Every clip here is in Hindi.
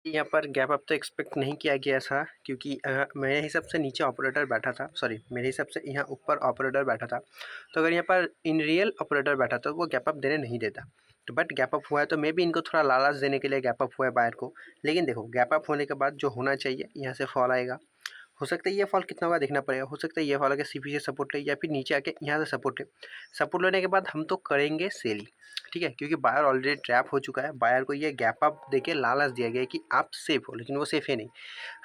यहाँ पर गैप अप तो एक्सपेक्ट नहीं किया गया था क्योंकि मेरे हिसाब से नीचे ऑपरेटर बैठा था, सॉरी मेरे हिसाब से यहाँ ऊपर ऑपरेटर बैठा था। तो अगर यहाँ पर इन रियल ऑपरेटर बैठा तो वो गैप अप देने नहीं देता। तो बट गैप अप हुआ है तो मे भी इनको थोड़ा लालच देने के लिए गैप अप हुआ है बायर को। लेकिन देखो गैप अप होने के बाद जो होना चाहिए यहाँ से फॉल आएगा। हो सकता है ये फॉल कितना होगा देखना पड़ेगा। हो सकता है ये फॉल आके सीपी से सपोर्ट ले या फिर नीचे आके यहाँ से सपोर्ट ले। सपोर्ट लेने के बाद हम तो करेंगे सेल ही, ठीक है, क्योंकि बायर ऑलरेडी ट्रैप हो चुका है। बायर को ये गैप अप देके लालच दिया गया है कि आप सेफ हो, लेकिन वो सेफ है नहीं।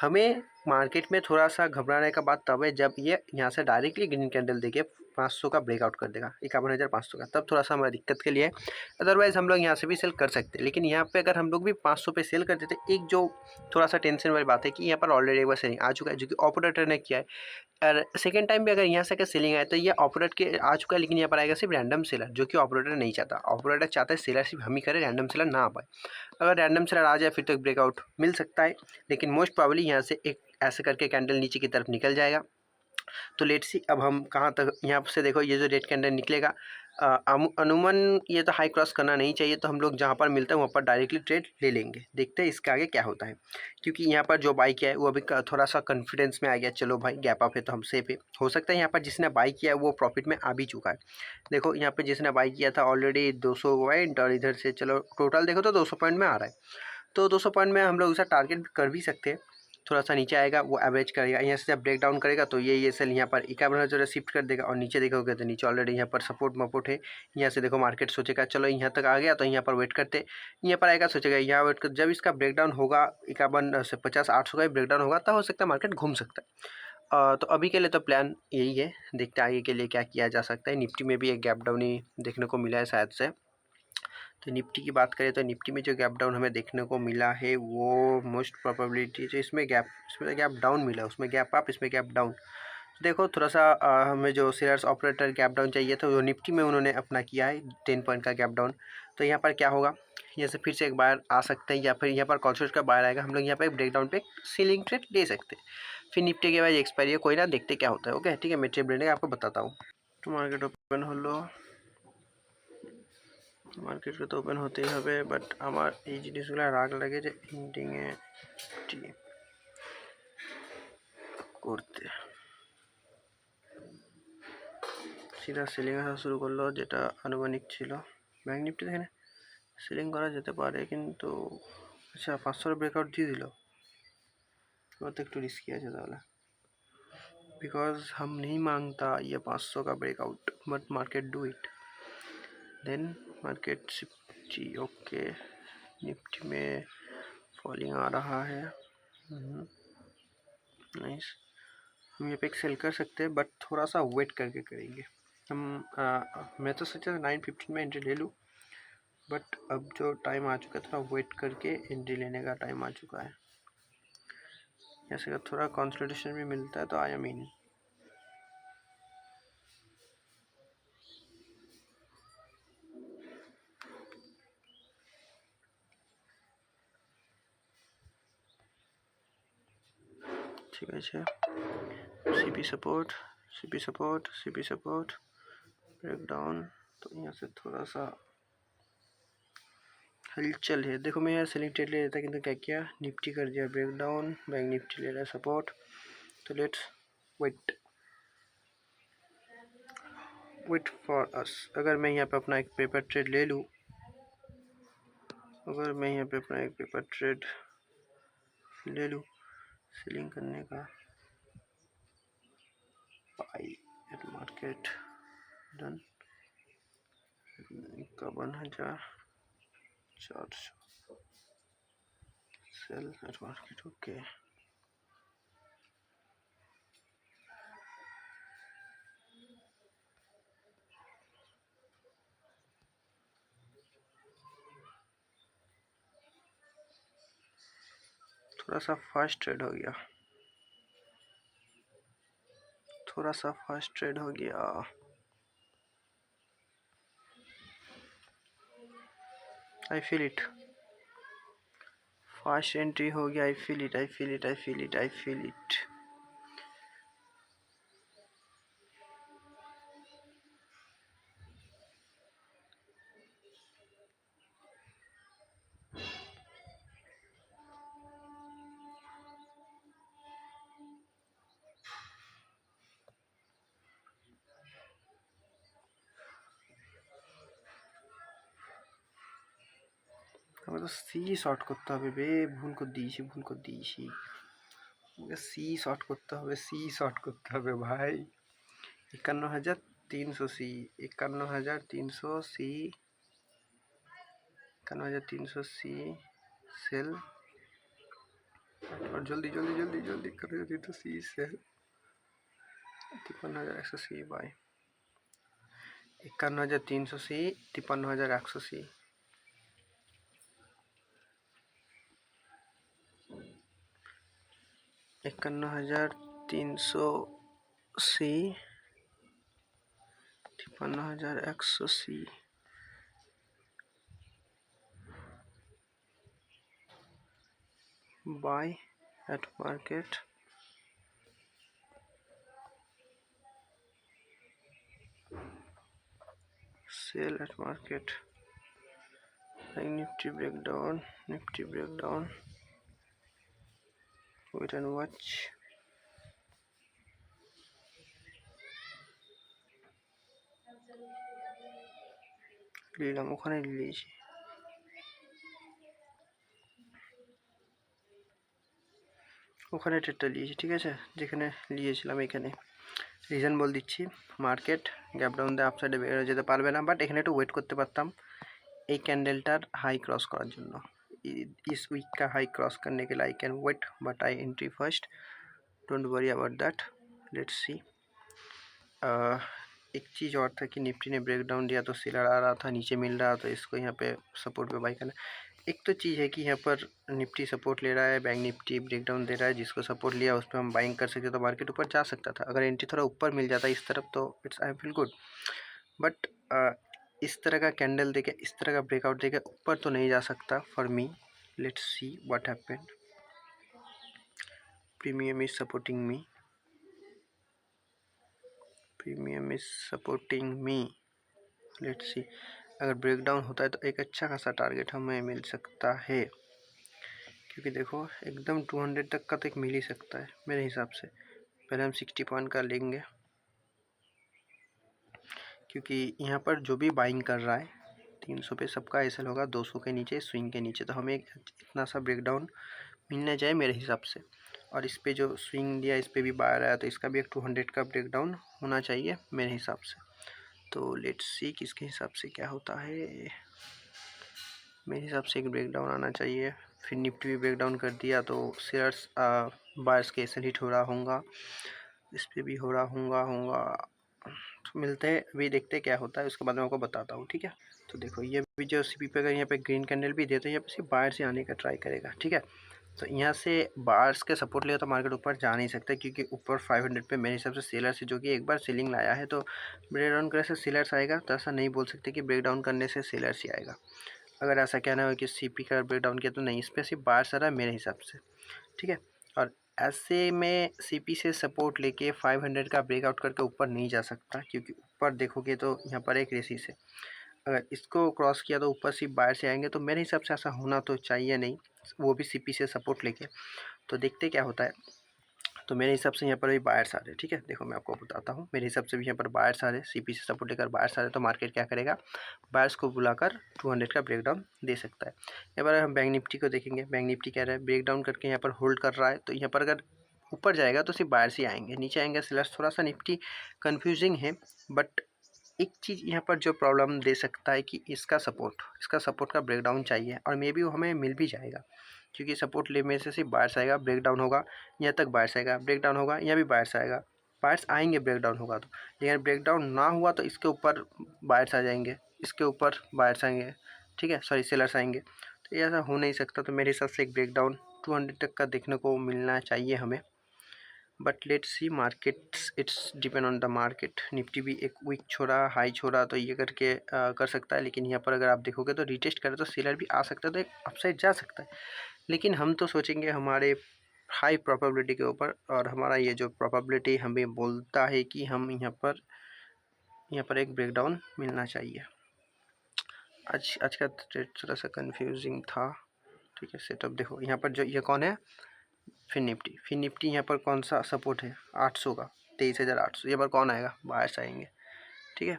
हमें मार्केट में थोड़ा सा घबराने का बात तब है जब ये यहाँ से डायरेक्टली ग्रीन कैंडल देके 500 का ब्रेकआउट कर देगा, 51,500 का, तब थोड़ा सा हमारा दिक्कत के लिए। अदरवाइज हम लोग यहाँ से भी सेल कर सकते हैं। लेकिन यहाँ पे अगर हम लोग भी 500 पे सेल कर देते, एक जो थोड़ा सा टेंशन वाली बात है कि यहाँ पर ऑलरेडी एक बार सेलिंग आ चुका है जो कि ऑपरेटर ने किया है। और सेकेंड टाइम भी अगर यहाँ से अगर सेलिंग आए तो ये ऑपरेटर के आ चुका है, लेकिन यहाँ पर आएगा सिर्फ रैंडम सेलर, जो कि ऑपरेटर नहीं चाहता। ऑपरेटर चाहता है सेलर सिर्फ हम ही करें, रैंडम सेलर ना आ पाए। अगर रैंडम सेलर आ जाए फिर तो एक ब्रेकआउट मिल सकता है, लेकिन मोस्ट प्रॉब्ली यहाँ से एक ऐसे करके कैंडल नीचे की तरफ निकल जाएगा। तो लेट्स सी अब हम कहाँ तक, यहाँ से देखो ये जो रेड कैंडल निकलेगा अनुमान ये तो हाई क्रॉस करना नहीं चाहिए। तो हम लोग जहाँ पर मिलता है वहाँ पर डायरेक्टली ट्रेड ले लेंगे, देखते हैं इसके आगे क्या होता है। क्योंकि यहाँ पर जो बाई किया है वो अभी थोड़ा सा कॉन्फिडेंस में आ गया, चलो भाई गैप अप है तो हम सेफ है। हो सकता है यहाँ पर जिसने बाई किया है वो प्रॉफिट में आ भी चुका है। देखो यहाँ पर जिसने बाई किया था ऑलरेडी 200 पॉइंट, और इधर से चलो टोटल देखो तो 200 पॉइंट में आ रहा है। तो 200 पॉइंट में हम लोग उसे टारगेट कर भी सकते हैं। थोड़ा सा नीचे आएगा वो एवरेज करेगा, यहाँ से जब ब्रेक डाउन करेगा तो ये सेल यहाँ पर 51,000 शिफ्ट कर देगा। और नीचे देखोगे तो नीचे ऑलरेडी यहाँ पर सपोर्ट मपोर्ट है। यहाँ से देखो मार्केट सोचेगा चलो यहाँ तक आ गया तो यहाँ पर वेट करते, यहाँ पर आएगा सोचेगा यहाँ वेट कर। जब इसका ब्रेक डाउन होगा 51 से 50 800 का ब्रेक डाउन होगा तब हो सकता है मार्केट घूम सकता है। तो अभी के लिए तो प्लान यही है, देखते हैं आगे के लिए क्या किया जा सकता है। निफ्टी में भी एक गैप डाउन ही देखने को मिला है शायद से। तो निफ्टी की बात करें तो निफ्टी में जो गैप डाउन हमें देखने को मिला है वो मोस्ट प्रोबेबिलिटी जो इसमें गैप डाउन मिला, उसमें गैप अप, इसमें गैप डाउन। देखो थोड़ा सा हमें जो शेयर्स ऑपरेटर गैप डाउन चाहिए था वो निफ्टी में उन्होंने अपना किया है 10 पॉइंट का गैप डाउन। तो यहाँ पर क्या होगा, यहाँ से फिर से एक बार आ सकते हैं या फिर यहाँ पर कॉन्सेप्ट का बाहर आएगा। हम लोग यहाँ पर ब्रेक डाउन पे सीलिंग ट्रेड ले सकते हैं। फिर निफ्टी के बाद एक्सपायरी है, कोई ना, देखते क्या होता है। ओके ठीक है, मैं ट्रेड लेने आपको बताता हूँ। तो मार्केट ओपन हलो, मार्केट तो ओपन होते ही হবে, বাট আমার এই জিনিসগুলো রাগ লাগে যে ইন্ডিংয়ে করতে সিধা সেলিং আসা শুরু করলো, যেটা আনুমানিক ছিল। ব্যাঙ্ক নিফটি এখানে সেলিং করা যেতে পারে কিন্তু আচ্ছা 500 ব্রেকআউট দিয়ে দিল, वो तो একটু रिस्की আছে তাহলে, बिकॉज हम नहीं मांगता ये 500 का breakout, but market do it. Then market जी ओके, निफ्टी में फॉलिंग आ रहा है। नाइस, हम ये पे सेल कर सकते हैं बट थोड़ा सा वेट करके करेंगे हम। मैं तो सोचा 9:15 में एंट्री ले लूँ, बट अब जो टाइम आ चुका है थोड़ा वेट करके एंट्री लेने का टाइम आ चुका है। जैसे अगर थोड़ा कंसोलिडेशन भी मिलता है तो आई एम इन। ठीक है, CP support, CP support, CP support, break down. तो यहाँ से थोड़ा सा हलचल है। देखो मैं यहाँ सेलिंग ट्रेड ले लेता किंतु क्या किया, निफ्टी कर दिया ब्रेक डाउन, बैंक निफ्टी ले रहा है सपोर्ट। तो लेट्स वेट फॉर अस। अगर मैं यहाँ पे अपना एक पेपर ट्रेड ले लूँ, अगर मैं यहाँ पे अपना एक पेपर ट्रेड ले लूँ सेलिंग करने का, buy at market done 51,400 sell at market okay. थोड़ा सा फास्ट ट्रेड हो गया, थोड़ा सा फास्ट ट्रेड हो गया। I feel it, fast entry हो गया। I feel it, I feel it, I feel it, I feel it. সি শর্ট করতে হবে বে, ভুল করে দিয়েছি সি শর্ট করতে হবে, সি শর্ট করতে হবে ভাই। 51,300 सी, 51,300 सी, 51,300 सी सेल, और जल्दी जल्दी जल्दी जल्दी कर तो see sell 53,100 see buy 51,300 see, 53,100 see, 51,300 see, 53,100 see, buy at market, sell at market, nifty breakdown, wait and watch, নিলাম ওখানে নিয়েছি, ওখানে ট্রেডটা নিয়েছি, ঠিক আছে, যেখানে নিয়েছিলাম এখানে। রিজন বল দিচ্ছি, মার্কেট গ্যাপ ডাউন দিয়ে আপসাইডে বেরো যেতে পারবে না, বাট এখানে একটু ওয়েট করতে পারতাম এই ক্যান্ডেলটার হাই ক্রস করার জন্য। इस वीक का हाई क्रॉस करने के लिए I can wait, but I entry first, don't worry about that, let's see. एक चीज़ और था कि निफ्टी ने ब्रेक डाउन दिया तो सेलर आ रहा था, नीचे मिल रहा, तो इसको यहाँ पे सपोर्ट पे बाई करना। एक तो चीज़ है कि यहाँ पर निफ्टी सपोर्ट ले रहा है, बैंक निफ्टी ब्रेक डाउन दे रहा है, जिसको सपोर्ट लिया उस पर हम बाइंग कर सकते तो मार्केट ऊपर जा सकता था। अगर एंट्री थोड़ा ऊपर मिल जाता इस तरफ तो it's I feel good, but इस तरह का कैंडल देके, इस तरह का ब्रेकआउट देके ऊपर तो नहीं जा सकता for me. Let's see what happened, premium is supporting me, premium is supporting me, let's see. अगर ब्रेकडाउन होता है तो एक अच्छा खासा टारगेट हमें मिल सकता है, क्योंकि देखो एकदम 200 तक का तो एक मिल ही सकता है मेरे हिसाब से। पहले हम 60 पॉइंट का लेंगे, क्योंकि यहाँ पर जो भी बाइंग कर रहा है 300 पे सबका एसएल होगा, 200 के नीचे, स्विंग के नीचे, तो हमें इतना सा ब्रेकडाउन मिलना चाहिए मेरे हिसाब से। और इस पे जो स्विंग दिया इस पे भी बाहर आया, तो इसका भी एक 200 का ब्रेकडाउन होना चाहिए मेरे हिसाब से। तो लेट्स सी किसके हिसाब से क्या होता है। मेरे हिसाब से एक ब्रेकडाउन आना चाहिए, फिर निफ्टी भी ब्रेकडाउन कर दिया तो शेयर्स बायर्स के एसएल हिट हो रहा होगा, इस पर भी हो रहा होगा। तो मिलते हैं, अभी देखते हैं क्या होता है, उसके बाद मैं आपको बताता हूँ, ठीक है। तो देखो ये भी जो सीपी पे अगर यहाँ पे ग्रीन कैंडल भी दे तो यहाँ पे सिर्फ बाहर से आने का ट्राई करेगा, ठीक है। तो यहाँ से बार्स के सपोर्ट लिया तो मार्केट ऊपर जा नहीं सकता, क्योंकि ऊपर 500 पे मेरे हिसाब से सेलर से, जो कि एक बार सेलिंग लाया है, तो ब्रेक डाउन करने से सेलर्स आएगा, तो ऐसा नहीं बोल सकते कि ब्रेक डाउन करने से सेलर्स ही आएगा। अगर ऐसा कहना हो कि सीपी का ब्रेक डाउन किया तो नहीं, इस पर सिर्फ बार्स आ रहा है मेरे हिसाब से, ठीक है। और ऐसे में सीपी से सपोर्ट लेके 500 का ब्रेकआउट करके ऊपर नहीं जा सकता, क्योंकि ऊपर देखोगे तो यहाँ पर एक रेसिस है, अगर इसको क्रॉस किया तो ऊपर सिर्फ बाहर से आएंगे, तो मेरे हिसाब से ऐसा होना तो चाहिए नहीं, वो भी सीपी से सपोर्ट लेके। तो देखते क्या होता है। तो मेरे हिसाब से यहाँ पर भी बायर्स आ रहे हैं, ठीक है। देखो मैं आपको बताता हूँ, मेरे हिसाब से भी यहाँ पर बायर्स आ रहे हैं, सीपी से सपोर्ट लेकर बायर्स आ रहे हैं, तो मार्केट क्या करेगा, बायर्स को बुलाकर 200 का ब्रेकडाउन दे सकता है। यहाँ पर हम बैंक निफ्टी को देखेंगे, बैंक निफ्टी कह रहा है ब्रेकडाउन करके यहाँ पर होल्ड कर रहा है, तो यहाँ पर अगर ऊपर जाएगा तो सिर्फ बायर्स ही आएंगे, नीचे आएंगे सेलर्स। थोड़ा सा निफ्टी कन्फ्यूजिंग है, बट एक चीज़ यहाँ पर जो प्रॉब्लम दे सकता है कि इसका सपोर्ट का ब्रेकडाउन चाहिए, और मे बी वो हमें मिल भी जाएगा, क्योंकि सपोर्ट ले में से सिर्फ बायर्स आएगा, ब्रेकडाउन होगा यहाँ तक बायर्स आएगा, ब्रेकडाउन होगा यहाँ भी बायर्स आएगा, बायर्स आएंगे ब्रेकडाउन होगा तो। लेकिन ब्रेकडाउन ना हुआ तो इसके ऊपर बायर्स आ जाएंगे, इसके ऊपर बायर्स आएंगे, ठीक है, सॉरी सेलर्स आएंगे, तो ऐसा हो नहीं सकता। तो मेरे हिसाब से एक ब्रेकडाउन 200 तक का देखने को मिलना चाहिए हमें, but let's see markets, it's depend on the market. Nifty भी एक वीक छोड़ा, हाई छोड़ा, तो ये करके कर सकता है, लेकिन यहाँ पर अगर आप देखोगे तो रिटेस्ट करे तो सेलर भी आ सकता है, तो एक अपसाइड जा सकता है। लेकिन हम तो सोचेंगे हमारे हाई प्रोबेबिलिटी के ऊपर, और हमारा ये जो प्रोबेबिलिटी हमें बोलता है कि हम यहाँ पर एक ब्रेकडाउन मिलना चाहिए। आज का ट्रेड थोड़ा सा कन्फ्यूजिंग था, ठीक है। सेटअप देखो यहाँ पर जो ये कौन है, फिर निफ्टी यहाँ पर कौन सा सपोर्ट है, 800 का, 23,800, यहाँ पर कौन आएगा, बायर्स आएंगे, ठीक है।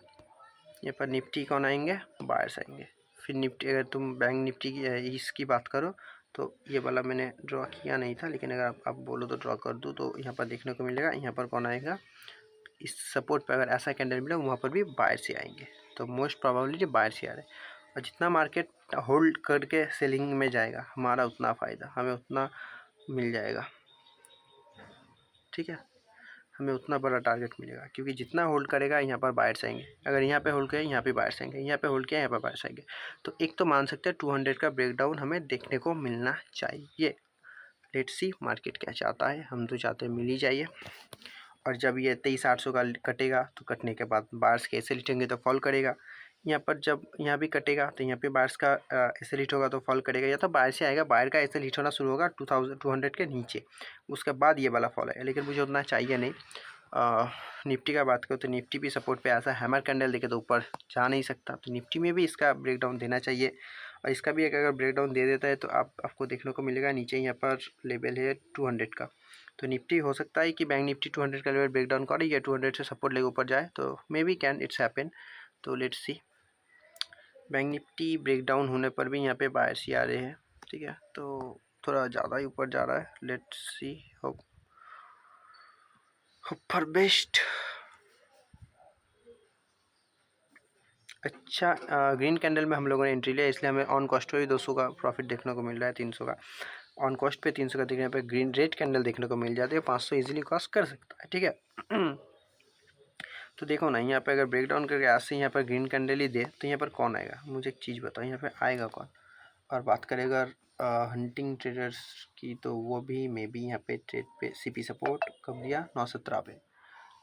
यहाँ पर निफ्टी कौन आएंगे, बायर्स आएंगे। फिर निफ्टी, अगर तुम बैंक निफ्टी की इसकी बात करो तो ये वाला मैंने ड्रॉ किया नहीं था, लेकिन अगर आप बोलो तो ड्रॉ कर दूँ तो यहाँ पर देखने को मिलेगा, यहाँ पर कौन आएगा, इस सपोर्ट पर अगर ऐसा कैंडल मिले वहाँ पर भी बायर से आएंगे, तो मोस्ट प्रोबेबिलिटी बायर से आ रहे हैं। और जितना मार्केट होल्ड करके सेलिंग में जाएगा हमारा उतना फ़ायदा, हमें उतना मिल जाएगा, ठीक है, हमें उतना बड़ा टारगेट मिलेगा, क्योंकि जितना होल्ड करेगा यहाँ पर बायर्स आएंगे, अगर यहाँ पे होल्ड किया यहाँ पे बायर्स आएंगे, यहाँ पे होल्ड किया यहाँ पर बायर्स आएंगे। तो एक तो मान सकते हैं 200 का ब्रेकडाउन हमें देखने को मिलना चाहिए। लेट्स सी मार्केट क्या चाहता है, हम तो चाहते हैं मिल ही जाइए। और जब ये 23,800 का कटेगा तो कटने के बाद बायर्स के ऐसे लिटेंगे तो फॉल करेगा, यहाँ पर जब यहाँ भी कटेगा तो यहाँ पे बायर्स का ऐसे हिट होगा तो फॉल करेगा, या तो बायर से आएगा, बायर का ऐसे हिट होना शुरू होगा 200 के नीचे, उसके बाद ये वाला फॉल आएगा, लेकिन मुझे उतना चाहिए नहीं। निफ्टी का बात करो तो निफ्टी भी सपोर्ट पे ऐसा हैमर कैंडल देखे तो ऊपर जा नहीं सकता, तो निफ्टी में भी इसका ब्रेकडाउन देना चाहिए, और इसका भी अगर ब्रेकडाउन दे देता है तो आपको देखने को मिलेगा नीचे यहाँ पर लेवल है 200 का, तो निफ्टी हो सकता है कि बैंक निफ्टी 200 का लेवल ब्रेकडाउन करे या 200 से सपोर्ट लेके ऊपर जाए, तो may be can it's happen. तो let's see, bank Nifty breakdown होने पर भी यहाँ पे बायर्स ही आ रहे हैं, ठीक है, तो थोड़ा ज़्यादा ही ऊपर जा रहा है, let's see, hope for best. अच्छा, ग्रीन कैंडल में हम लोगों ने एंट्री लिया, इसलिए हमें ऑन कॉस्ट पे भी 200 का प्रॉफिट देखने को मिल रहा है, 300 का ऑन कॉस्ट पे 300 का देखने पे ग्रीन रेड कैंडल देखने को मिल जाती है, 500 इजीली कॉस्ट कर सकता है, ठीक है। तो देखो ना, यहाँ पे अगर ब्रेकडाउन करके ऐसे यहाँ पर ग्रीन कैंडल ही दे तो यहाँ पर कौन आएगा, मुझे एक चीज़ बताओ, यहाँ पे आएगा कौन। और बात करें अगर हंटिंग ट्रेडर्स की, तो वो भी मे बी यहाँ पे ट्रेड पे सीपी सपोर्ट कब दिया, 917 पे,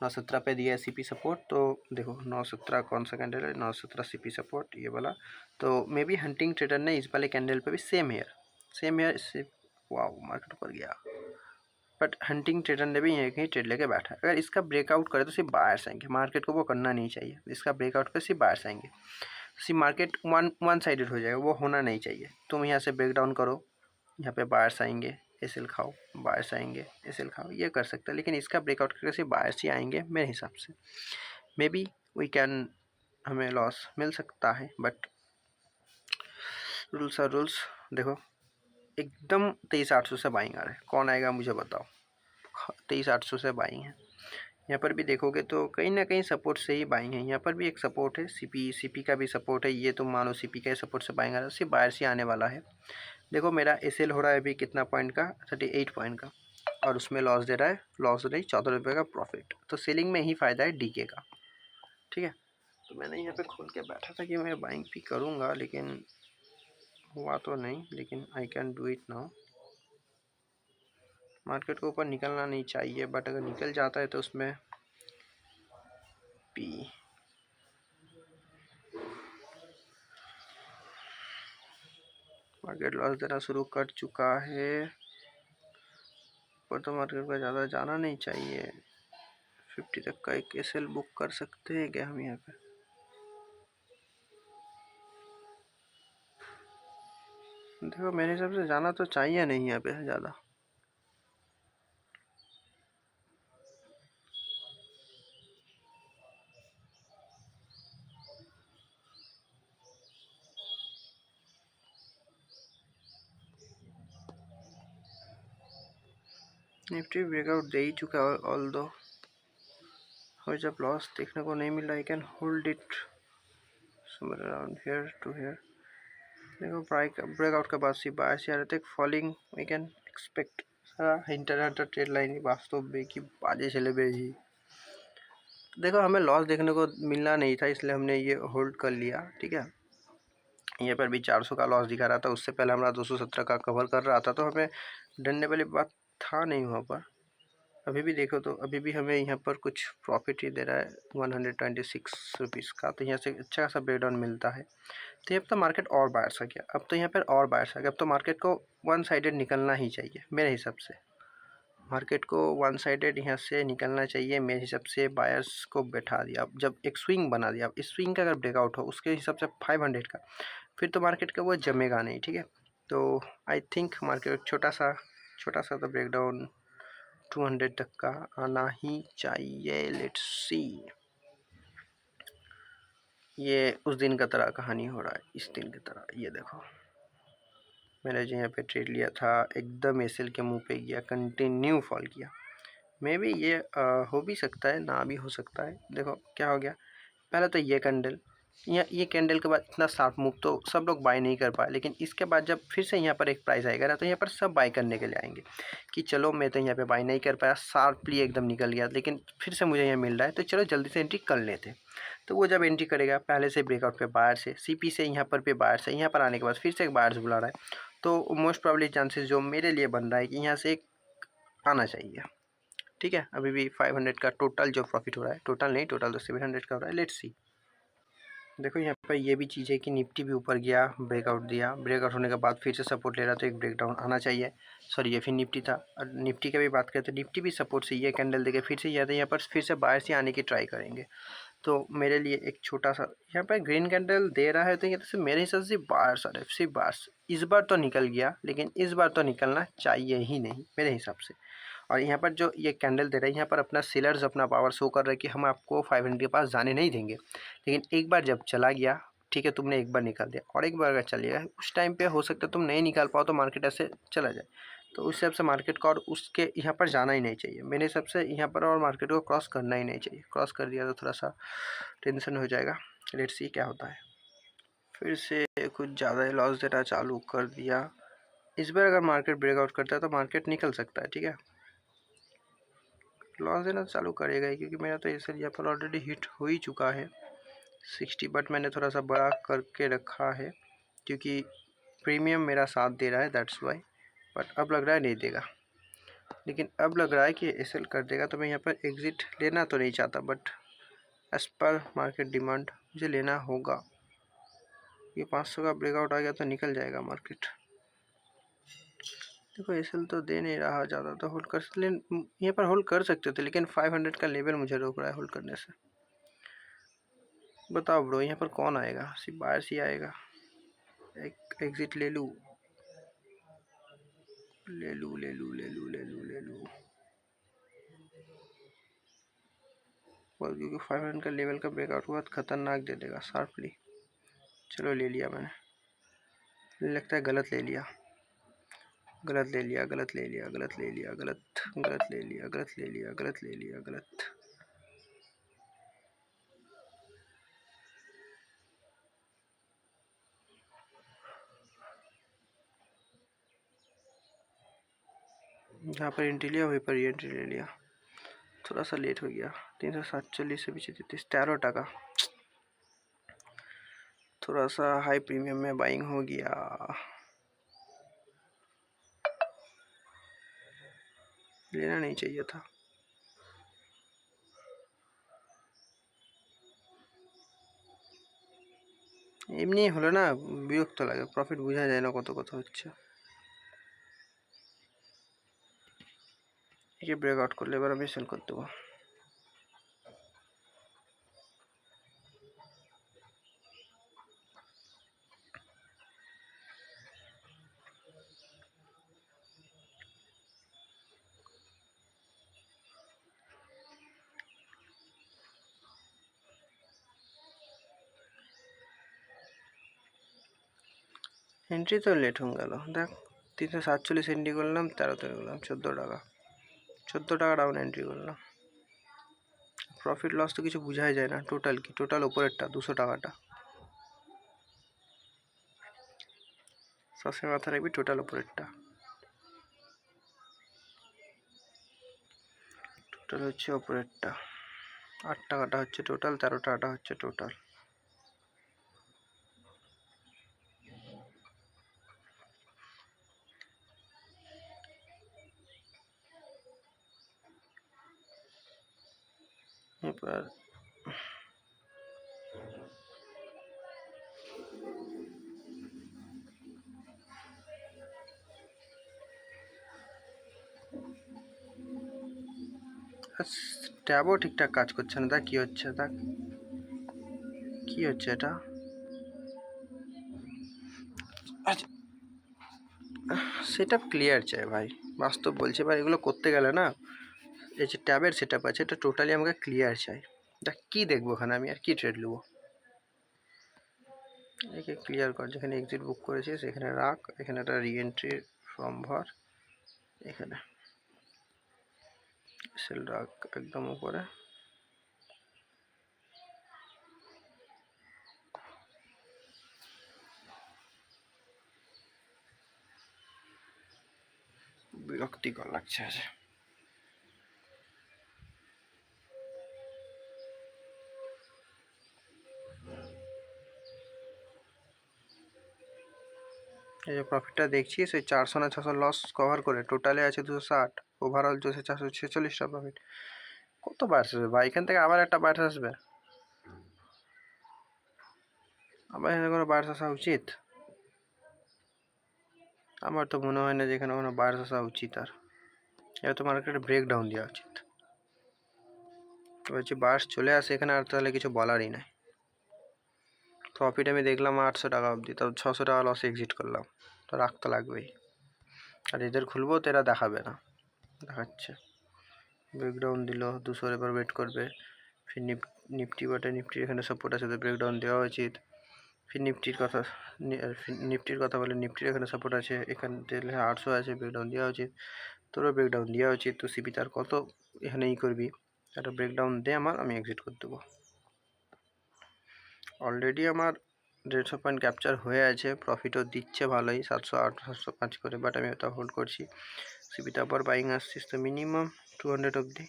917 पे दिया है सीपी सपोर्ट, तो देखो 917 कौन सा कैंडल है, 917 सीपी सपोर्ट ये वाला, तो मे बी हंटिंग ट्रेडर ने इस वाले कैंडल पे भी सेम हेयर इससे, वाह मार्केट ऊपर गया, बट हंटिंग ट्रेडर ने भी यहीं कहीं ट्रेड लेके बैठा है, अगर इसका ब्रेकआउट करे तो सिर्फ बायर्स आएंगे, मार्केट को वो करना नहीं चाहिए, इसका ब्रेकआउट पे सिर्फ बायर्स आएंगे, सिर्फ मार्केट वन साइडेड हो जाएगा, वो होना नहीं चाहिए। तुम यहाँ से ब्रेकडाउन करो, यहाँ पे बायर्स आएंगे एसएल खाओ, बायर्स आएंगे एसएल खाओ, ये कर सकते हैं, लेकिन इसका ब्रेकआउट करके सिर्फ बायर्स ही आएंगे मेरे हिसाब से, मे बी वी कैन, हमें लॉस मिल सकता है, बट रूल्स आर रूल्स। देखो एकदम 23,800 से बाइंग आ रहा है, कौन आएगा मुझे बताओ, 23,800 से बाइंग है, यहाँ पर भी देखोगे तो कहीं ना कहीं सपोर्ट से ही बाइंग है, यहाँ पर भी एक सपोर्ट है, सीपी का भी सपोर्ट है, ये तुम मानो सीपी का सपोर्ट से बाइंग आ रहा है, सिर्फ बाहर से आने वाला है। देखो मेरा एसएल हो रहा है अभी कितना पॉइंट का, 38 पॉइंट का, और उसमें लॉस दे रहा है, लॉस नहीं 14 रुपये का प्रॉफिट, तो सेलिंग में ही फ़ायदा है डीके का, ठीक है। तो मैंने यहाँ पे खोल के बैठा था कि मैं बाइंग भी करूँगा, लेकिन हुआ तो नहीं, लेकिन I can do it now. Market को ऊपर निकलना नहीं चाहिए, बट अगर निकल जाता है तो उसमें पी मार्केट लॉस देना शुरू कर चुका है, पर तो मार्केट का ज़्यादा जाना नहीं चाहिए, 50 तक का एक एसएल बुक कर सकते हैं क्या हम यहाँ पे। देखो मेरे हिसाब से जाना तो चाहिए नहीं यहाँ पे ज़्यादा, निफ्टी ब्रेकआउट दे ही चुका है, ऑल दो, और जब लॉस देखने को नहीं मिल रहा, I can hold it somewhere around here to here. देखो ब्रेकआउट के बाद सिर्फ बाहर से आ रहे थे, फॉलिंग वी कैन एक्सपेक्ट, सारा इंटर ट्रेड लाइन वास्तव में कि बाजे चले गए ही। देखो हमें लॉस देखने को मिलना नहीं था, इसलिए हमने ये होल्ड कर लिया, ठीक है। यहाँ पर भी 400 का लॉस दिखा रहा था, उससे पहले हमारा 217 का कवर कर रहा था, तो हमें डरने वाली बात था नहीं वहाँ पर। अभी भी देखो तो अभी भी हमें यहाँ पर कुछ प्रॉफिट ही दे रहा है 126 रुपीज़ का, तो यहाँ से अच्छा खासा ब्रेकडाउन मिलता है। तो अब तो मार्केट और बायर्स आ गया, अब तो यहाँ पर और बायर्स आ गया, अब तो मार्केट को वन साइडेड निकलना ही चाहिए मेरे हिसाब से, मार्केट को वन साइडेड यहाँ से निकलना चाहिए मेरे हिसाब से। बायर्स को बैठा दिया, अब जब एक स्विंग बना दिया, अब इस स्विंग का अगर ब्रेकआउट हो उसके हिसाब से 500 का, फिर तो मार्केट का वो जमेगा नहीं, ठीक है। तो आई थिंक मार्केट छोटा सा तो ब्रेकडाउन 200 तक का आना ही चाहिए, लेट्स सी। ये उस दिन का तरह कहानी हो रहा है, इस दिन की तरह। ये देखो मैंने जो यहाँ पे ट्रेड लिया था एकदम एसएल के मुंह पे गया, कंटिन्यू फॉल किया। मे भी ये हो भी सकता है, ना भी हो सकता है। देखो क्या हो गया, पहले तो ये कैंडल, ये कैंडल के बाद इतना शार्प मूव तो सब लोग बाय नहीं कर पाए, लेकिन इसके बाद जब फिर से यहाँ पर एक प्राइस आएगा ना, तो यहाँ पर सब बाय करने के लिए आएंगे कि चलो मैं तो यहाँ पे बाय नहीं कर पाया, शार्पली एकदम निकल गया, लेकिन फिर से मुझे यहाँ मिल रहा है तो चलो जल्दी से एंट्री कर लेते हैं। तो वो जब एंट्री करेगा पहले से ब्रेकआउट पे बायर से, सीपी से यहाँ पर पे बायर से, यहाँ पर आने के बाद फिर से एक बायर्स बुला रहा है, तो मोस्ट प्रॉब्ली चांसेस जो मेरे लिए बन रहा है कि यहाँ से एक आना चाहिए। ठीक है, अभी भी 500 का टोटल जो प्रॉफिट हो रहा है, टोटल नहीं, टोटल तो 700 का हो रहा है। Let's see. देखो यहाँ पर ये भी चीज़ है कि निफ्टी भी ऊपर गया, ब्रेकआउट दिया, ब्रेकआउट होने के बाद फिर से सपोर्ट ले रहा, तो एक ब्रेकडाउन आना चाहिए। सॉरी, ये फिर निफ्टी था। और निफ्टी का भी बात करें तो निफ्टी भी सपोर्ट से ये कैंडल देके फिर से यहाँ पर फिर से बाहर से आने की ट्राई करेंगे। तो मेरे लिए एक छोटा सा यहाँ पर ग्रीन कैंडल दे रहा है, तो ये तो मेरे हिसाब से बार्स आ रहे, सिर्फ बार्स। इस बार तो निकल गया, लेकिन इस बार तो निकलना चाहिए ही नहीं मेरे हिसाब से। और यहाँ पर जो ये कैंडल दे रहा है, यहाँ पर अपना सेलर्स अपना पावर शो कर रहा है कि हम आपको 500 के पास जाने नहीं देंगे, लेकिन एक बार जब चला गया, ठीक है, तुमने एक बार निकाल दिया और एक बार अगर चलिएगा, उस टाइम पे हो सकता है तुम नहीं निकाल पाओ, तो मार्केट ऐसे चला जाए। तो उस हिसाब से मार्केट को और उसके यहाँ पर जाना ही नहीं चाहिए मेरे हिसाब से, यहाँ पर और मार्केट को क्रॉस करना ही नहीं चाहिए। क्रॉस कर दिया तो थोड़ा सा टेंशन हो जाएगा। लेट्स सी क्या होता है। फिर से कुछ ज़्यादा ही लॉस देना चालू कर दिया। इस बार अगर मार्केट ब्रेकआउट करता है तो मार्केट निकल सकता है, ठीक है। लॉस देना चालू करेगा ही, क्योंकि मेरा तो ये सर यहाँ पर ऑलरेडी हिट हो ही चुका है 60, बट मैंने थोड़ा सा बड़ा करके रखा है क्योंकि प्रीमियम मेरा साथ दे रहा है, दैट्स वाई। बट अब लग रहा है नहीं देगा, लेकिन अब लग रहा है कि एसएल कर देगा। तो मैं यहाँ पर एग्ज़िट लेना तो नहीं चाहता, but as per market demand मुझे लेना होगा। ये 500 का ब्रेकआउट आ गया तो निकल जाएगा मार्केट। देखो एसएल तो दे नहीं रहा ज़्यादा, तो होल्ड कर, लेकिन यहाँ पर होल्ड कर सकते थे, लेकिन 500 का लेवल मुझे रोक रहा है होल्ड करने से। बताओ ब्रो, यहाँ पर कौन आएगा? सिर्फ बाहर से आएगा। एक एग्जिट ले लूँ, ले लूँ, ले लूँ, ले लूँ, ले लूँ, ले लूँ, और क्योंकि 500 का लेवल का ब्रेकआउट हुआ तो खतरनाक दे देगा शार्पली। चलो ले लिया मैंने, लगता है गलत ले लिया, गलत ले लिया, गलत ले लिया, गलत ले लिया, गलत गलत ले लिया, गलत ले लिया, गलत ले लिया, गलत। जहाँ पर एंट्री लिया वहीं पर एंट्री ले लिया, थोड़ा सा लेट हो गया। 347 से पीछे 33 13 थोड़ा सा हाई प्रीमियम में बाइंग हो गया। लेना नहीं चाहिए था। এমনি হলে না বিরক্ত লাগে, প্রফিট বোঝা যায় না কত কথা হচ্ছে। একে ব্রেকআউট করলে এবার আমি সেল করে দেবো। এন্ট্রি তো লেট হয়ে গেল, দেখ 347 এন্ট্রি করলাম, 13তে করলাম 14 টাকা, 14 টাকা ডাউন এন্ট্রি করলাম। প্রফিট লস তো কিছু বোঝাই যায় না। টোটাল কি, টোটাল ওপরেরটা 200 টাকাটা সবসময় মাথা রাখবি, টোটাল ওপরেরটা। টোটাল হচ্ছে ওপরেরটা, 8 টাকাটা হচ্ছে টোটাল, 13 টাকাটা হচ্ছে টোটাল। এবার ট্যাবও ঠিকঠাক কাজ করছে না, দেখ কী হচ্ছে, দেখ কী হচ্ছে এটা। আচ্ছা, সেট আপ ক্লিয়ার চাই ভাই, বাস্তব বলছি ভাই, এগুলো করতে গেলে না এই যে ট্যাবের সেট আপ আছে, এটা টোটালি আমাকে ক্লিয়ার চাই। দেখ কী দেখবো ওখানে, আমি আর কী ট্রেড নেবো। একে ক্লিয়ার কর, যেখানে এক্সিট বুক করেছিস সেখানে রাখ, এখানে একটা রিএন্ট্রি ফর্ম ভর, এখানে সেল রাখ একদম উপরে। বিরক্তিকর লাগছে আজ। এই যে প্রফিটটা দেখছিস, ওই 400 না 600 লস কভার করে টোটালে আছে 260, ওভারঅল চলছে 446টা প্রফিট। কত বার্স আসবে ভাই? এখান থেকে আবার একটা বার্স আসবে, আবার এখানে কোনো বার্স আসা উচিত? আমার তো মনে হয় না যে এখানে কোনো বার্স আসা উচিত। আর এবার তো মার্কেটে ব্রেকডাউন দেওয়া উচিত। বলছি বার্স চলে আসে এখানে, আর তাহলে কিছু বলারই নাই। প্রফিট আমি দেখলাম 800 টাকা অবধি, তো 600 টাকা লসে এক্সিট করলাম, তো রাখতে লাগবেই। আর এদের খুলবো তো এরা দেখাবে না, দেখাচ্ছে ব্রেকডাউন দিল 200, এবার ওয়েট করবে। ফির নিফটি বটে, নিফটির এখানে সাপোর্ট আছে তো ব্রেকডাউন দেওয়া উচিত। ফির নিফটির কথা বলে, নিফটির এখানে সাপোর্ট আছে, এখানে 800 আছে, ব্রেকডাউন দেওয়া উচিত। তোরও ব্রেকডাউন দেওয়া উচিত। তো সিপি তার কত এখানে করবি, একটা ব্রেকডাউন দে আমার, আমি এক্সিট করে দেবো। অলরেডি আমার 150 পয়েন্ট ক্যাপচার হয়ে আছে, প্রফিটও দিচ্ছে ভালোই, 708 705 করে, বাট আমি ওটা হোল্ড করছি। সিপিতে আবার বাইং আসছিস তো মিনিমাম 200 অবধি।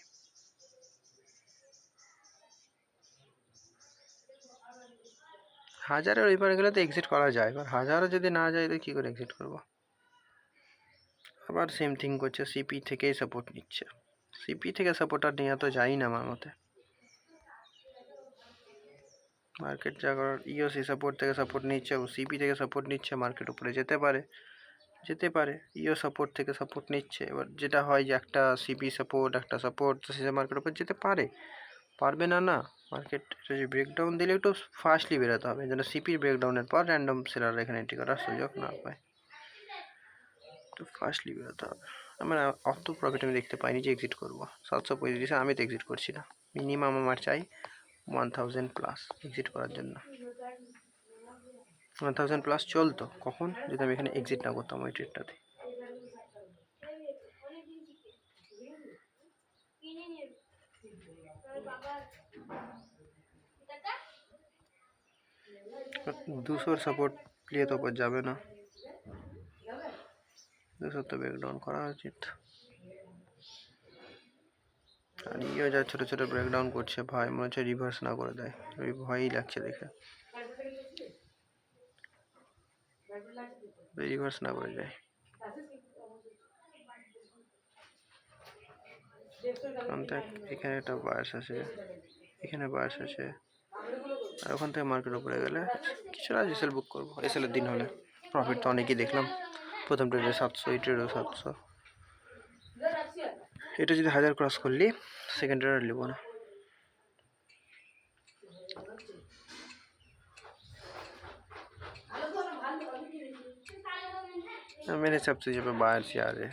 হাজারের ওই পারে গেলে তো এক্সিট করা যায়, এবার হাজারও যদি না যায় তো কী করে এক্সিট করবো? আবার সেম থিং করছে, সিপি থেকেই সাপোর্ট নিচ্ছে। সিপি থেকে সাপোর্ট আর নিয়ে তো যাই না আমার মতে। মার্কেট যা করার, ইওসি সাপোর্ট থেকে সাপোর্ট নিচ্ছে, ও সিপি থেকে সাপোর্ট নিচ্ছে, মার্কেট উপরে যেতে পারে, যেতে পারে। ইও সাপোর্ট থেকে সাপোর্ট নিচ্ছে, এবার যেটা হয় যে একটা সিপি সাপোর্ট একটা সাপোর্ট, তো সেটা মার্কেট উপরে যেতে পারে, পারবে না না। মার্কেট যদি ব্রেকডাউন দিলে একটু ফাস্টলি বেরোতে হবে, যেন সিপির ব্রেকডাউনের পর র্যান্ডম সেলার এখানে এন্ট্রি করার সুযোগ না পায়, একটু ফাস্টলি বেরোতে হবে। আমার অত প্রফিট আমি দেখতে পাইনি যে এক্সিট করবো। 735 আমি তো এক্সিট করছি না, মিনিমাম আমার চাই 1000 প্লাস এক্সিট করার জন্য। 1000 প্লাস চলতো কখন, যদি আমি এখানে এক্সিট না করতাম ওই ট্রেডটাতে। দুশোর সাপোর্ট নিয়ে তো ওপর যাবে না, 200 তো ব্রেকডাউন করা উচিত। আর ইও যা ছোটো ছোটো ব্রেকডাউন করছে ভাই, মনে হচ্ছে রিভার্স না করে দেয়, ওই ভয়ই লাগছে দেখে, রিভার্স না করে যায়। এখানে একটা বায়াস আছে, এখানে বায়াস আছে, আর ওখান থেকে মার্কেট উপরে গেলে কিছু আজ এসএল বুক করবো, এসএলের দিন হলে। প্রফিট তো অনেকই দেখলাম, প্রথম ট্রেডে 700, এই ট্রেডেও 700। এটা যদি 1000 ক্রস করলি সেকেন্ড ট্রেড আর নেবো না। मेरे हिसाब से जब बाहर से आ रहे,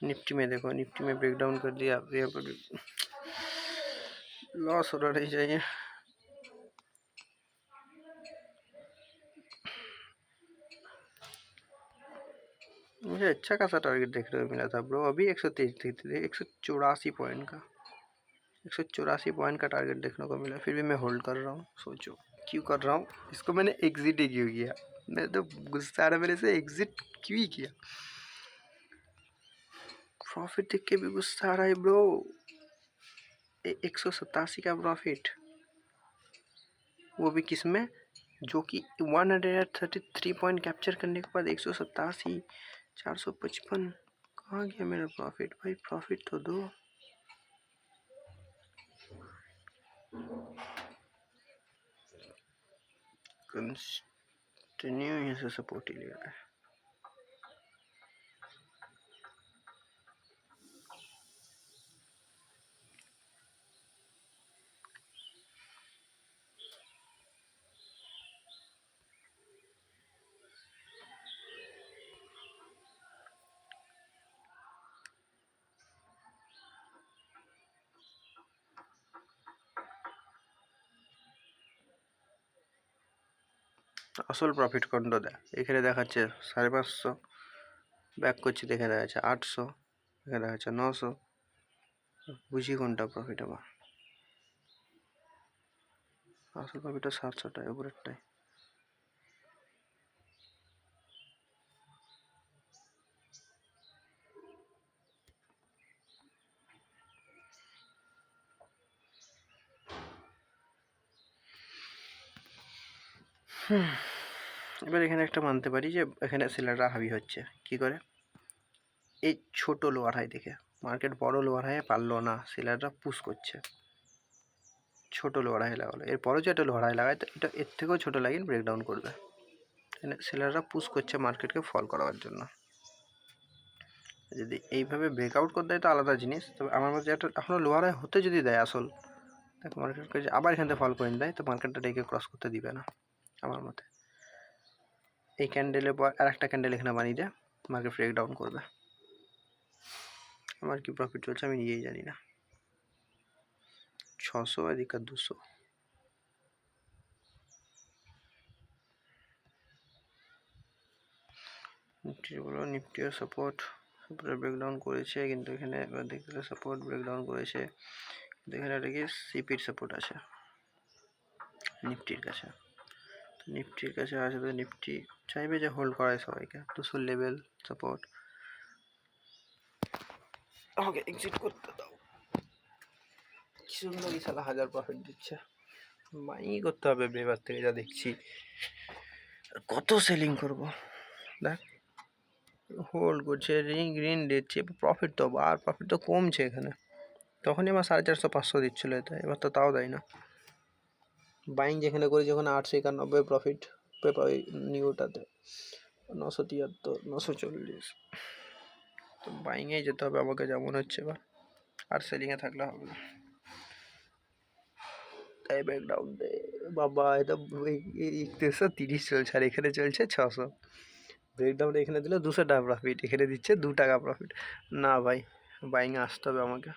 निफ्टी में देखो, निफ्टी में ब्रेकडाउन कर दिया, यहाँ पर लॉस हो रही चाहिए। मुझे अच्छा खासा टारगेट देखने को मिला था ब्रो, अभी 183 184 पॉइंट का, 184 पॉइंट का टारगेट देखने को मिला, फिर भी मैं होल्ड कर रहा हूँ। सोचो क्यों कर रहा हूँ इसको, मैंने एग्जिट ही क्यों किया? मैं तो गुस्सा आ रहा मेरे से, एग्जिट क्यों ही किया? प्रॉफिट देख के भी गुस्सा आ रहा है ब्रो। 187 का प्रॉफिट, वो भी किस में, जो कि 133 पॉइंट कैप्चर करने के बाद 187, 455, कहाँ गया मेरा प्रॉफिट भाई? प्रॉफिट तो दो। कंटिन्यू यहाँ से सपोर्ट ही ले रहा है। আসল প্রফিট কোনটা দেয়, এখানে দেখাচ্ছে 550, ব্যাক করছি দেখে দেখা যাচ্ছে 800, এখানে দেখাচ্ছে 900। বুঝি কোনটা প্রফিট আমার। আসল প্রফিটটা 700টায়, উপরেরটাই। এবার এখানে একটা মানতে পারি যে এখানে সেলাররা হাবি হচ্ছে কি করে, এই ছোট লোয়ার হাই দেখে। মার্কেট বড় লোয়ার হাই পারলো না, সেলাররা পুশ করছে, ছোট লোয়ার হাই লাগালো। এরপরেও যে একটা লোয়ার হাই লাগায়, তো এটা এর থেকেও ছোটো লাইন ব্রেকডাউন করবে। এখানে সেলাররা পুশ করছে মার্কেটকে ফল করার জন্য। যদি এইভাবে ব্রেকআউট করে দেয় তো আলাদা জিনিস, তবে আমার মধ্যে একটা এখনও লোয়ার হাই হতে যদি দেয় আসল, দেখো মার্কেটকে যে আবার এখান থেকে ফল করে দেয়, তো মার্কেটটা এটাকে ক্রস করতে দিবে না আমার মতে। এই ক্যান্ডেলের পর আর একটা ক্যান্ডেল এখানে বানিয়ে দেয়, মার্কেট ব্রেক ডাউন করবে। আমার কি প্রফিট চলছে আমি নিজেই জানি না। 600 এদিকে 200। নিফটি বলো, নিফটিও সাপোর্ট ব্রেকডাউন করেছে, কিন্তু এখানে দেখতে সাপোর্ট ব্রেকডাউন করেছে, কিন্তু এখানে একটা কি সিপির সাপোর্ট আছে নিফটির কাছে। তো নিফটির কাছে আছে, তো নিফটি চাইবে যে হোল্ড করায় সবাইকে। 200 লেভেল সাপোর্ট, আমাকে এক্সিট করতে দাও। কি সুন্দর এই সালা 1000 প্রফিট দিচ্ছে। বাইই করতে হবে এবার থেকে, যা দেখছি। কত সেলিং করব, দেখ হোল্ড করছে, ঋণ দিচ্ছে, প্রফিট তো আর প্রফিট তো কমছে এখানে। তখনই আমার 450-500 দিচ্ছিলো, এটা এবার তো তাও দেয় না। বাইং যেখানে করি, যখন 891 প্রফিট পেপার নিউটাতে 973, 940, তো বাইংয়েই যেতে হবে আমাকে যেমন হচ্ছে এবার, আর সেলিংয়ে থাকলে হবে না। তাই ব্রেকডাউন দে বাবা, এটা 330 চলছে আর এখানে চলছে 600। ব্রেকডাউন এখানে দিলে 200 টাকা প্রফিট, এখানে দিচ্ছে 2 টাকা প্রফিট। না ভাই, বাইংয়ে আসতে হবে আমাকে।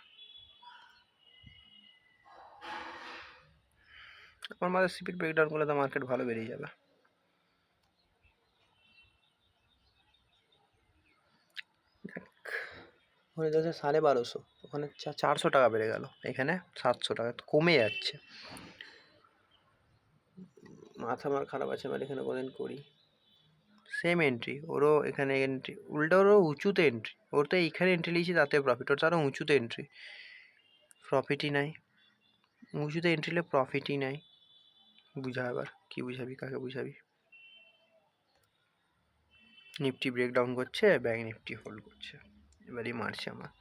আমার মাঝে স্পিড ব্রেকডাউন করলে তো মার্কেট ভালো বেরিয়ে যাবে। দেখ ওখানে যাচ্ছে 1250, ওখানে 400 টাকা বেড়ে গেল, এখানে 700 টাকা, তো কমে যাচ্ছে। মাথা আমার খারাপ আছে, এবার এখানে কোনদিন করি সেম এন্ট্রি, ওরও এখানে এন্ট্রি, উল্টো ওরও উঁচুতে এন্ট্রি। ওর তো এইখানে এন্ট্রি নিয়েছি তাতে প্রফিট, ওর তারও উঁচুতে এন্ট্রি, প্রফিটই নাই। উঁচুতে এন্ট্রি নিলে প্রফিটই নাই। বুঝা এবার কি বুঝাবি, কাকে বুঝাবি। নিফটি ব্রেকডাউন করছে, ব্যাংক নিফটি হোল্ড করছে, এবারই মারছে আমার।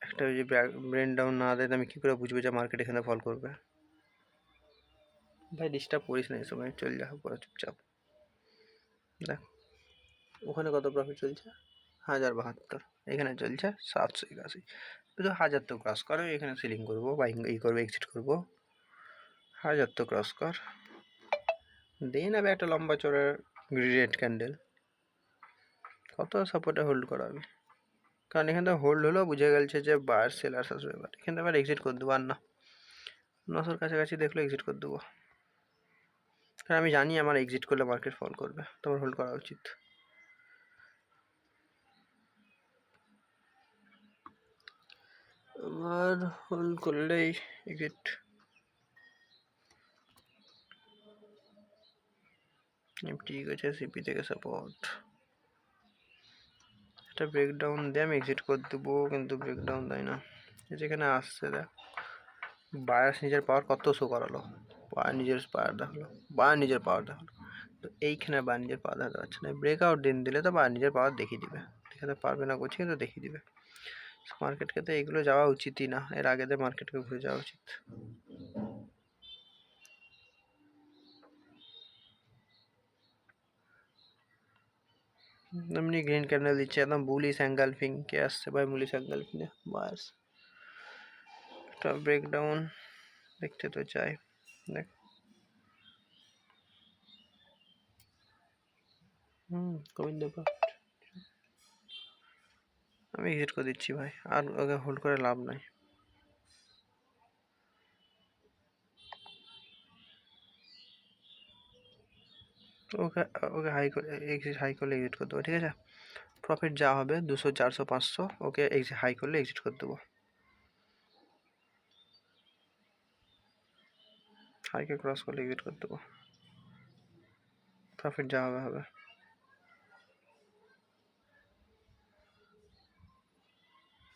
একটা যদি ব্রেন ডাউন না দেয়, আমি কী করে বুঝবো যে মার্কেট এখানে ফল করবে। ভাই ডিস্টার্ব করিস না এই সময়, চল যা পরে চুপচাপ। দেখ ওখানে কত প্রফিট চলছে, 1072, এখানে চলছে 781। শুধু 1000 তো ক্রস করো, এখানে সেলিং করবো, বাইং এই করবো, এক্সিট করবো। 1000 তো ক্রস কর, দিয়ে নেবে একটা লম্বা চড়া রেড ক্যান্ডেল। কত সাপোর্টে হোল্ড করাবি, কারণ এখানে তো হোল্ড হলো, বুঝে গেছে যে বায়ার সেলার আসবে। এবার এখানে আবার এক্সিট করে দেবো, আর না 900 কাছাকাছি দেখলে এক্সিট করে দেবো, কারণ আমি জানি আমার এক্সিট করলে মার্কেট ফল করবে, তোমার হোল্ড করা উচিত। আমার হোল্ড করলেই এক্সিট। ঠিক আছে, সিপি থেকে সাপোর্ট, এটা ব্রেকডাউন দিয়ে আমি এক্সিট করে দেবো, কিন্তু ব্রেকডাউন দেয় না। যেখানে আসছে দেখ, বায়ার্স নিজের পাওয়ার কত শো করালো, বায়ার নিজের পাওয়ার দেখালো, বায়ার নিজের পাওয়ার দেখালো, তো এইখানে বায়ার নিজের পাওয়ার দেখাতে পারছে না। ব্রেকআউট দিন দিলে তো বায়ার নিজের পাওয়ার দেখিয়ে দিবে, দেখাতে পারবে না করছি, কিন্তু দেখিয়ে দিবে। মার্কেটকে তো এইগুলো যাওয়া উচিতই না, এর আগে তো মার্কেটকে ঘুরে যাওয়া উচিত। এমনি গ্রিন ক্যান্ডেল দিচ্ছে, একদম বুলিশ এঙ্গালফিং কে আসছে ভাই, বুলিশ এঙ্গালফিংয়ে বায়ার্স। একটা ব্রেকডাউন দেখতে তো চাই, দেখ গোবিন্দ প্রফিট, আমি এক্সিট করে দিচ্ছি ভাই, আর ওকে হোল্ড করে লাভ নাই। ওকে ওকে হাই করে এক্সিট হাই করলে এক্সিট করে দেবো, ঠিক আছে। প্রফিট যা হবে 200 400 500 ওকে হাই করলে এক্সিট করে দেবো, হাইকে ক্রস করলে এক্সিট করে দেবো, প্রফিট যা হবে হবে।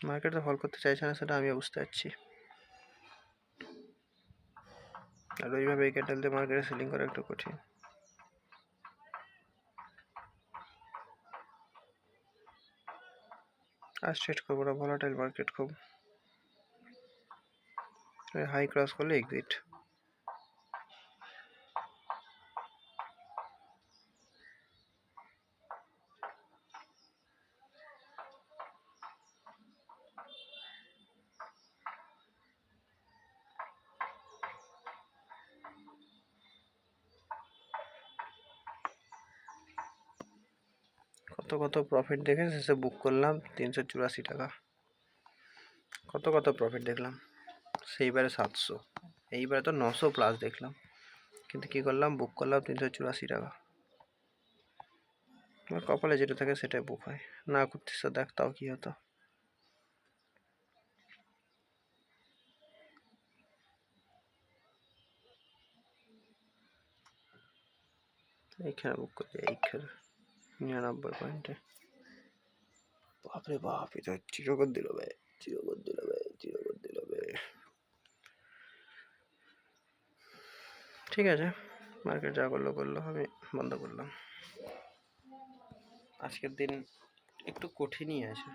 মার্কেটে ফল করতে চাইছে না সেটা আমিও বুঝতে পারছি, আর ওইভাবে এই ক্যান্ডেল দিয়ে মার্কেটে সেলিং করা একটু কঠিন। আর ট্রেড করবো না, ভলাটাইল মার্কেট খুব, হাই ক্রস করলে এক্সিট। কত প্রফিট দেখে শেষে বুক করলাম 384 টাকা। কত প্রফিট দেখলাম, সেইবারে 700, এইবারে তো 900 প্লাস দেখলাম, কিন্তু কী করলাম, বুক করলাম 384 টাকা। আমার কপালে যেটা থাকে সেটাই বুক হয়, না করতিস তো দেখ তাও কী হতো। এইখানে বুক করতে, এইখানে 99 পয়েন্টে। বাপরে বাপ, এটা চিরকর দিল ভাই, চিরকর দিল ভাই, চিরকর দিল ভাই। ঠিক আছে, মার্কেট যা করলো করলো, আমি বন্ধ করলাম। আজকের দিন একটু কঠিনই আছে।